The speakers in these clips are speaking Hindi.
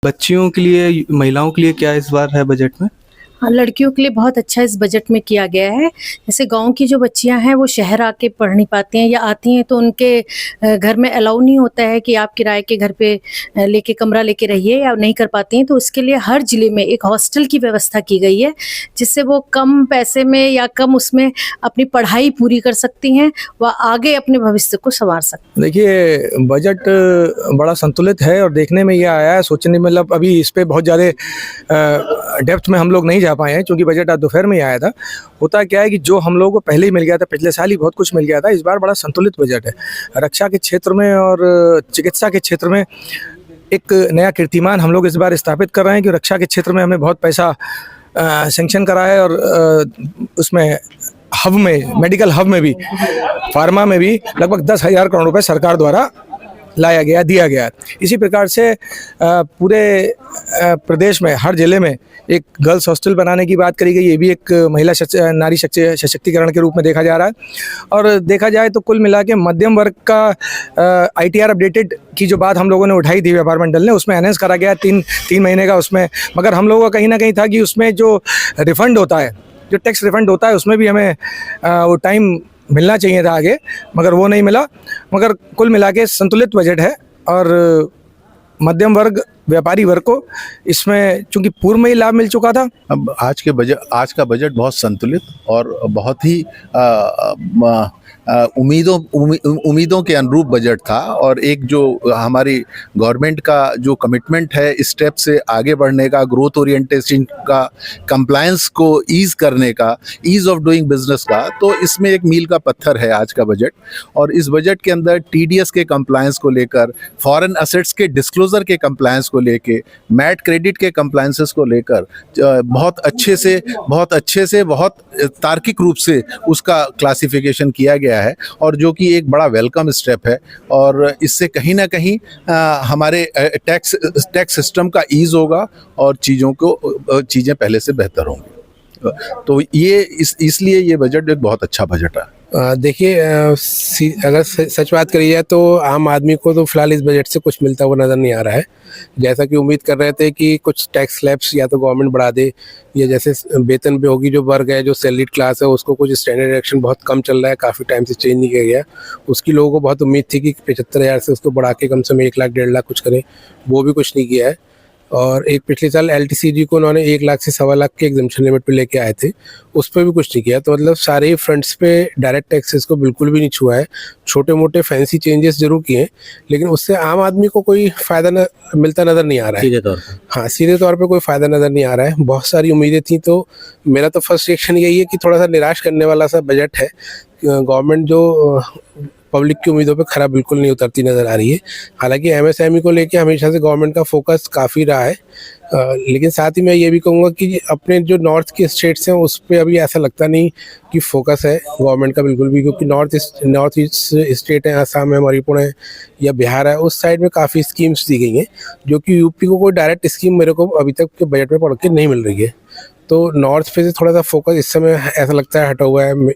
बच्चियों के लिए, महिलाओं के लिए क्या इस बार है बजट में? हाँ, लड़कियों के लिए बहुत अच्छा इस बजट में किया गया है। जैसे गांव की जो बच्चियां हैं वो शहर आके पढ़ नहीं पाती हैं या आती हैं तो उनके घर में अलाउ नहीं होता है कि आप किराए के घर पे लेके कमरा लेके रहिए, या नहीं कर पाती हैं, तो उसके लिए हर जिले में एक हॉस्टल की व्यवस्था की गई है, जिससे वो कम पैसे में या कम उसमें अपनी पढ़ाई पूरी कर सकती हैं व आगे अपने भविष्य को संवार सकती हैं। देखिए, बजट बड़ा संतुलित है और देखने में ये आया है, सोचने मतलब अभी इस पे बहुत ज़्यादा डेप्थ में हम लोग नहीं जा पाए हैं, क्योंकि बजट आज दोपहर में ही आया था। होता क्या है कि जो हम लोगों को पहले ही मिल गया था, पिछले साल ही बहुत कुछ मिल गया था, इस बार बड़ा संतुलित बजट है। रक्षा के क्षेत्र में और चिकित्सा के क्षेत्र में एक नया कीर्तिमान हम लोग इस बार स्थापित कर रहे हैं कि रक्षा के क्षेत्र में हमें बहुत पैसा सैंक्शन करा है, और उसमें हब में, मेडिकल हब में भी, फार्मा में भी लगभग 10,000 करोड़ रुपए सरकार द्वारा लाया गया, दिया गया। इसी प्रकार से पूरे प्रदेश में हर जिले में एक गर्ल्स हॉस्टल बनाने की बात करी गई। ये भी एक महिला नारी सशक्तिकरण के रूप में देखा जा रहा है। और देखा जाए तो कुल मिला के मध्यम वर्ग का ITR अपडेटेड की जो बात हम लोगों ने उठाई थी व्यापार मंडल ने, उसमें एनहेंस करा गया 3 महीने का उसमें। मगर हम लोगों का कहीं ना कहीं था कि उसमें जो रिफंड होता है, जो टैक्स रिफंड होता है, उसमें भी हमें वो टाइम मिलना चाहिए था आगे, मगर वो नहीं मिला। मगर कुल मिला के संतुलित बजट है, और मध्यम वर्ग, व्यापारी वर्ग को इसमें चूंकि पूर्व में ही लाभ मिल चुका था। अब आज का बजट बहुत संतुलित और बहुत ही उम्मीदों के अनुरूप बजट था। और एक जो हमारी गवर्नमेंट का जो कमिटमेंट है स्टेप से आगे बढ़ने का, ग्रोथ ओरिएंटेशन का, कंप्लायंस को ईज करने का, ईज ऑफ डूइंग बिजनेस का, तो इसमें एक मील का पत्थर है आज का बजट। और इस बजट के अंदर TDS के कंप्लायंस को लेकर, फॉरेन असेट्स के डिस्क्लोजर के कंप्लायंस को लेके, मैट क्रेडिट के कंप्लायंसेस को लेकर बहुत अच्छे से बहुत तार्किक रूप से उसका क्लासिफिकेशन किया गया है, और जो कि एक बड़ा वेलकम स्टेप है। और इससे कहीं ना कहीं हमारे टैक्स सिस्टम का ईज होगा और चीज़ें पहले से बेहतर होंगी। तो ये इसलिए ये बजट एक बहुत अच्छा बजट है। देखिए, अगर सच बात करी जाए तो आम आदमी को तो फिलहाल इस बजट से कुछ मिलता हुआ नज़र नहीं आ रहा है। जैसा कि उम्मीद कर रहे थे कि कुछ टैक्स स्लैब्स या तो गवर्नमेंट बढ़ा दे, या जैसे वेतन पे होगी जो वर्ग है, जो सैलरीड क्लास है, उसको कुछ स्टैंडर्ड एक्शन बहुत कम चल रहा है, काफ़ी टाइम से चेंज नहीं किया गया। उसकी लोगों को बहुत उम्मीद थी कि 75,000 से उसको बढ़ा के कम से कम 1 लाख 1.5 लाख कुछ करें, वो भी कुछ नहीं किया है। और एक पिछले साल LTCG को उन्होंने 1 लाख से 1.25 लाख के एग्जम्पशन लिमिट पे लेके आए थे, उस पर भी कुछ नहीं किया। तो मतलब सारे ही फ्रंट्स पे डायरेक्ट टैक्सेस को बिल्कुल भी नहीं छुआ है। छोटे मोटे फैंसी चेंजेस जरूर किए, लेकिन उससे आम आदमी को कोई फ़ायदा मिलता नज़र नहीं आ रहा है सीधे तौर पर। हाँ, सीधे तौर पर कोई फ़ायदा नज़र नहीं आ रहा है। बहुत सारी उम्मीदें थी, तो मेरा तो फर्स्ट रिएक्शन यही है कि थोड़ा सा निराश करने वाला सा बजट है। गवर्नमेंट जो पब्लिक की उम्मीदों पे खरा बिल्कुल नहीं उतरती नज़र आ रही है। हालांकि MSME को लेके हमेशा से गवर्नमेंट का फोकस काफ़ी रहा है, लेकिन साथ ही मैं ये भी कहूँगा कि अपने जो नॉर्थ के स्टेट्स हैं उस पर अभी ऐसा लगता नहीं कि फोकस है गवर्नमेंट का बिल्कुल भी, क्योंकि नॉर्थ ईस्ट स्टेट है, असम है, मणिपुर है या बिहार है, उस साइड में काफ़ी स्कीम्स दी गई हैं, जो कि UP को कोई डायरेक्ट स्कीम मेरे को अभी तक के बजट में पढ़ के नहीं मिल रही है। तो नॉर्थ पे से थोड़ा सा फोकस इस समय ऐसा लगता है हटा हुआ है।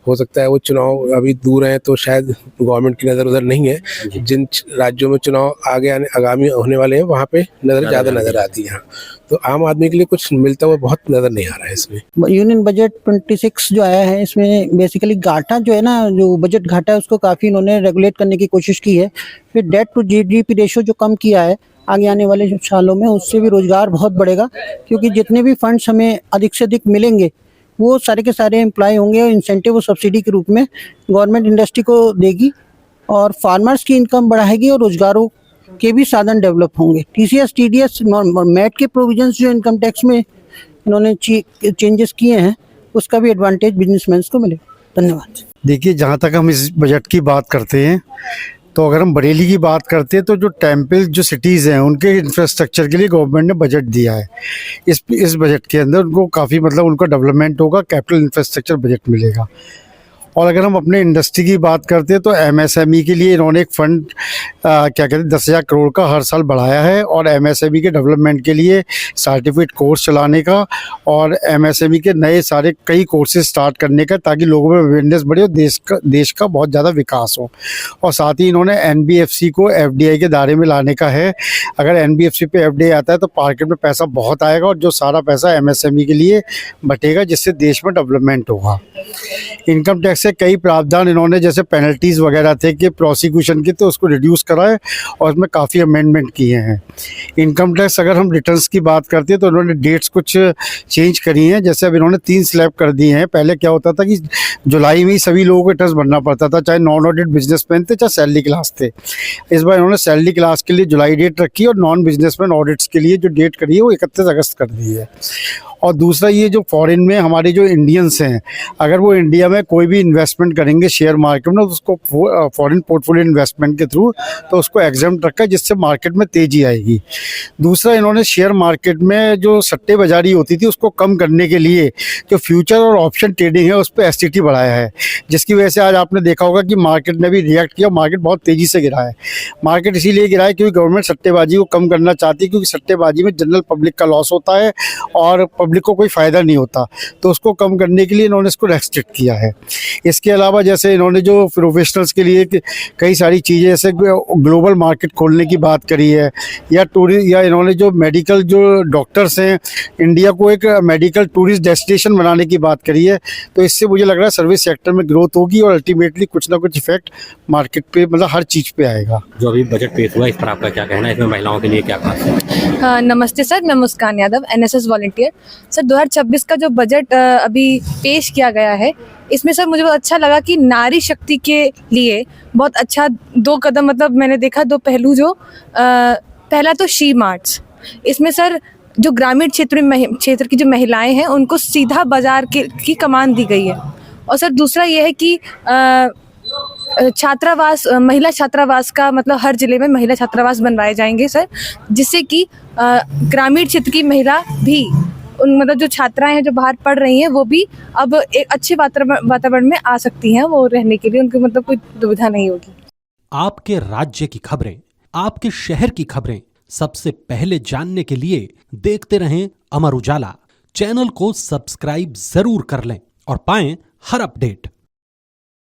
हो सकता है वो चुनाव अभी दूर हैं तो शायद गवर्नमेंट की नज़र उधर नहीं है। जिन राज्यों में चुनाव आगामी होने वाले हैं वहाँ पे नज़र ज़्यादा नज़र आती है। तो आम आदमी के लिए कुछ मिलता हुआ बहुत नज़र नहीं आ रहा है इसमें। यूनियन बजट 26 जो आया है, इसमें बेसिकली घाटा जो है ना, जो बजट घाटा है उसको काफ़ी इन्होंने रेगुलेट करने की कोशिश की है। फिर डेट टू GDP रेशो जो कम किया है आगे आने वाले सालों में, उससे भी रोजगार बहुत बढ़ेगा, क्योंकि जितने भी फंड्स हमें अधिक से अधिक मिलेंगे वो सारे के सारे एम्प्लॉय होंगे और इंसेंटिव और सब्सिडी के रूप में गवर्नमेंट इंडस्ट्री को देगी, और फार्मर्स की इनकम बढ़ाएगी और रोजगारों के भी साधन डेवलप होंगे। TCS TDS मैट के प्रोविजंस जो इनकम टैक्स में इन्होंने चेंजेस किए हैं, उसका भी एडवांटेज बिजनेसमैन को मिलेगा। धन्यवाद। देखिए, जहाँ तक हम इस बजट की बात करते हैं, तो अगर हम बरेली की बात करते हैं तो जो टेम्पल जो सिटीज़ हैं उनके इंफ्रास्ट्रक्चर के लिए गवर्नमेंट ने बजट दिया है। इस बजट के अंदर उनको काफ़ी मतलब उनका डेवलपमेंट होगा, कैपिटल इंफ्रास्ट्रक्चर बजट मिलेगा। और अगर हम अपने इंडस्ट्री की बात करते हैं तो एमएसएमई के लिए इन्होंने एक फंड क्या कहते हैं 10,000 करोड़ का हर साल बढ़ाया है, और एमएसएमई के डेवलपमेंट के लिए सर्टिफिकेट कोर्स चलाने का और एमएसएमई के नए सारे कई कोर्सेज स्टार्ट करने का, ताकि लोगों में अवेयरनेस बढ़े और देश का बहुत ज़्यादा विकास हो। और साथ ही इन्होंने एनबीएफसी को एफडीआई के दायरे में लाने का है। अगर एनबीएफसी पे एफडीआई आता है तो मार्केट में पैसा बहुत आएगा, और जो सारा पैसा एमएसएमई के लिए बटेगा, जिससे देश में डेवलपमेंट होगा। इनकम टैक्स के कई प्रावधान इन्होंने, जैसे पेनल्टीज वगैरह थे कि प्रोसिक्यूशन की, तो उसको रिड्यूस करा है और उसमें काफ़ी अमेंडमेंट किए हैं। इनकम टैक्स अगर हम रिटर्न्स की बात करते हैं तो इन्होंने डेट्स कुछ चेंज करी हैं। जैसे अब इन्होंने 3 स्लैब कर दिए हैं। पहले क्या होता था कि जुलाई में ही सभी लोगों को रिटर्न भरना पड़ता था, चाहे नॉन ऑडिट बिजनेसमैन थे, चाहे सैलरी क्लास थे। इस बार इन्होंने सैलरी क्लास के लिए जुलाई डेट रखी और नॉन बिजनेसमैन ऑडिट्स के लिए जो डेट करी है वो 31 अगस्त कर दी है। और दूसरा ये जो फॉरेन में हमारे जो इंडियंस हैं, अगर वो इंडिया में कोई भी इन्वेस्टमेंट करेंगे शेयर मार्केट में, तो उसको फॉरेन पोर्टफोलियो इन्वेस्टमेंट के थ्रू तो उसको एग्जाम्प्ट रखा है, जिससे मार्केट में तेज़ी आएगी। दूसरा, इन्होंने शेयर मार्केट में जो सट्टेबाजी होती थी उसको कम करने के लिए जो फ्यूचर और ऑप्शन ट्रेडिंग है उस पर एसटीटी बढ़ाया है, जिसकी वजह से आज आपने देखा होगा कि मार्केट ने भी रिएक्ट किया, मार्केट बहुत तेज़ी से गिरा है। मार्केट इसीलिए गिरा है क्योंकि गवर्नमेंट सट्टेबाजी को कम करना चाहती है, क्योंकि सट्टेबाजी में जनरल पब्लिक का लॉस होता है और पब्लिक को कोई फ़ायदा नहीं होता, तो उसको कम करने के लिए इन्होंने इसको रेस्ट्रिक्ट किया है। इसके अलावा जैसे इन्होंने जो प्रोफेशनल्स के लिए कई सारी चीज़ें, जैसे ग्लोबल मार्केट खोलने की बात करी है, या इन्होंने जो मेडिकल जो डॉक्टर्स हैं, इंडिया को एक मेडिकल टूरिस्ट डेस्टिनेशन बनाने की बात करी है। तो इससे मुझे लग रहा है सर्विस सेक्टर में ग्रोथ होगी और अल्टीमेटली कुछ ना कुछ इफेक्ट मार्केट पे, मतलब हर चीज़ पे आएगा। जो अभी बजट पेश हुआ, इस पर आपका क्या कहना है? इसमें महिलाओं के लिए क्या खास है? नमस्ते सर, मैं मुस्कान यादव, एनएसएस वॉलंटियर। सर 2026 का जो बजट अभी पेश किया गया है, इसमें सर मुझे बहुत अच्छा लगा कि नारी शक्ति के लिए बहुत अच्छा 2 कदम, मतलब मैंने देखा 2 पहलू। जो पहला तो शी मार्ट्स, इसमें सर जो ग्रामीण क्षेत्र की जो महिलाएं हैं उनको सीधा बाजार की कमान दी गई है। और सर दूसरा ये है कि छात्रावास, महिला छात्रावास का मतलब हर जिले में महिला छात्रावास बनवाए जाएंगे सर, जिससे कि ग्रामीण क्षेत्र की महिला भी, उन मतलब जो छात्राएं हैं जो बाहर पढ़ रही हैं वो भी अब एक अच्छे वातावरण में आ सकती हैं, वो रहने के लिए उनको मतलब कोई दुविधा नहीं होगी। आपके राज्य की खबरें, आपके शहर की खबरें सबसे पहले जानने के लिए देखते रहें अमर उजाला। चैनल को सब्सक्राइब जरूर कर लें और पाएं हर अपडेट।